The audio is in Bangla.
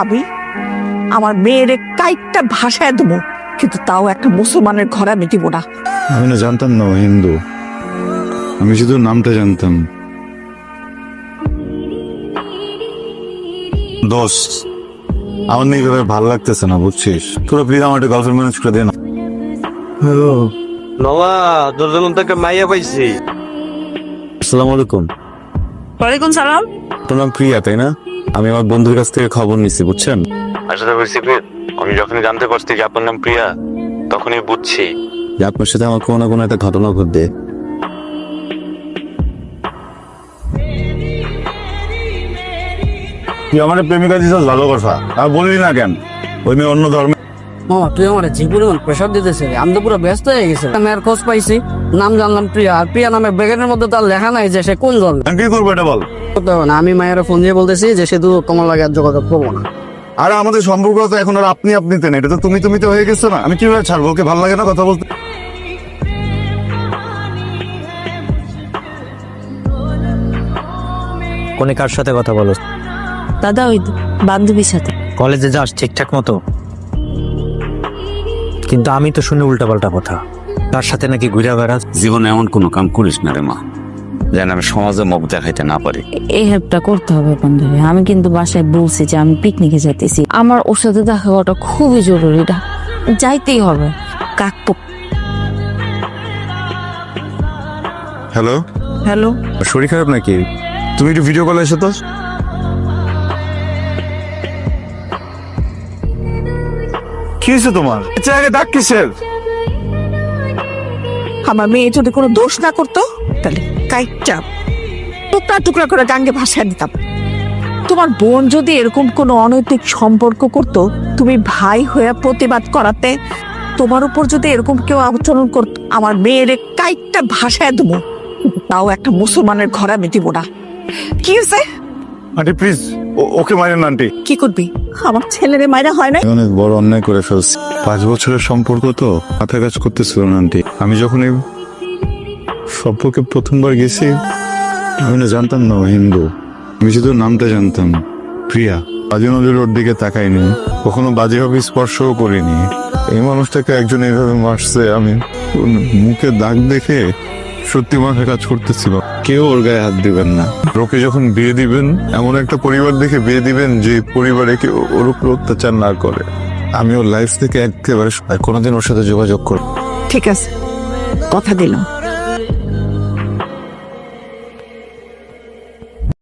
আমি আমার মেয়ের কাইটটা ভাষায় দেবো, কিন্তু তাও একটা মুসলমানের ঘরে আমি দিব না। আমি না জানতাম না ও হিন্দু, আমি শুধু নামটা জানতাম। দোস্ত, আমার না এইভাবে ভালো লাগতেছে না, বুঝছিস? তোরা প্লিজ আমার একটা গার্লফ্রেন্ড ম্যানেজ করে দে না। হ্যালো, নওয়া তোর জন্য তো একটা মাইয়া পাইছি। আসসালামু আলাইকুম। ওয়ালাইকুম সালাম। তোর নাম প্রিয়া তাই না? আমি আমার বন্ধুর কাছ থেকে খবর নিচ্ছি, বুঝছেন? আসলে হয়েছে কি, আমি যখনই জানতে পারছি যে আপনার নাম প্রিয়া, তখনই বুঝছি যে আপনার সাথে আমার কোনো না কোনো একটা ঘটনা ঘটবে। তুই আমার প্রেমিকা দিছিস, ভালো কথা, আর বললি না কেন? ওই মেয়ে অন্য ধর্মে। মামা তুই আমার যে পরিমাণ প্রেশার দিতেছে, আমি তো পুরো ব্যস্ত হয়ে গেছে। আমি আর খোঁজ পাইছি, নাম জানলাম প্রিয়া, আর প্রিয়া নামে ব্যাগের মধ্যে তার লেখা নাই যে সে কোন ধর্ম। আমি কি করবো এটা বল? করতে হবে না, আমি মায়ের ফোন দিয়ে বলতেছি যে সে তো তোমার লাগে আর যোগাযোগ করবো না। আর আমাদের সম্পর্ক তো এখন আর আপনি আপনিতে না, এটা তো তুমি তুমিতে হয়ে গেছে না। আমি কিভাবে ছাড়বো? ওকে ভালো লাগে না কথা বলতে? কোনে কার সাথে কথা বলো? দাদা ওই বান্ধবীর সাথে। কলেজে যাস ঠিকঠাক মতো? কিন্তু আমি তো শুনি উল্টাপাল্টা কথা, তার সাথে নাকি ঘুরে বেড়াস। জীবনে এমন কোনো কাম করিস না রে মা, যেন আমি সমাজে মুখ দেখাইতে না পারি। এই হেল্পটা করতে হবে বান্ধবী। আমি কিন্তু বাসায় বলছি যে আমি পিকনিকে যাইতেছি, আমার ওর সাথে দেখা হওয়াটা খুবই জরুরি, যাইতেই হবে। কাকপো। হ্যালো হ্যালো, শরীর খারাপ নাকি? তুমি একটু ভিডিও কলে এসো তো। কি হয়েছে তোমার? আচ্ছা আগে ডাক কিসের? আমার মেয়ে যদি কোনো দোষ না করতো তাহলে কাইটটা টুকরা টুকরা করে গাঙ্গে ভাসায় দিতাম। তোমার বোন যদি এরকম কোনো অনৈতিক সম্পর্ক করতো, তুমি ভাই হয়ে প্রতিবাদ করাতে, তোমার উপর যদি এরকম কেউ আচরণ করতো, আমার মেয়ের কাইটটা ভাসায় দেবো, কিন্তু তাও একটা মুসলমানের ঘরে আমি দিব না। কি হয়েছে? আন্টি প্লিজ ওকে মারেন না আন্টি। কি করবি? আমার ছেলের মায়েরা হয় না। অনেক বড় অন্যায় করে ফেলছি। 5 বছরের সম্পর্ক তো মাথা কাজ করতেছিল না আন্টি। আমি যখন এই সম্পর্কে প্রথমবার গেছি, আমি না জানতাম না ও হিন্দু, আমি শুধু নামটা জানতাম প্রিয়া। বাজে নজর ওর দিকে তাকাইনি, কখনো বাজেভাবে স্পর্শও করিনি। এই মানুষটাকে একজন এইভাবে মারছে, আমি ওর মুখে দাগ দেখে সত্যি মাথা কাজ করতেছিল। কেউ ওর গায়ে হাত দিবেন না। ওকে যখন বিয়ে দিবেন, এমন একটা পরিবার দেখে বিয়ে দিবেন যে পরিবারে কেউ ওর উপর অত্যাচার না করে। আমি ওর লাইফ থেকে একেবারে কোনোদিন ওর সাথে যোগাযোগ করব। ঠিক আছে, কথা দিলাম।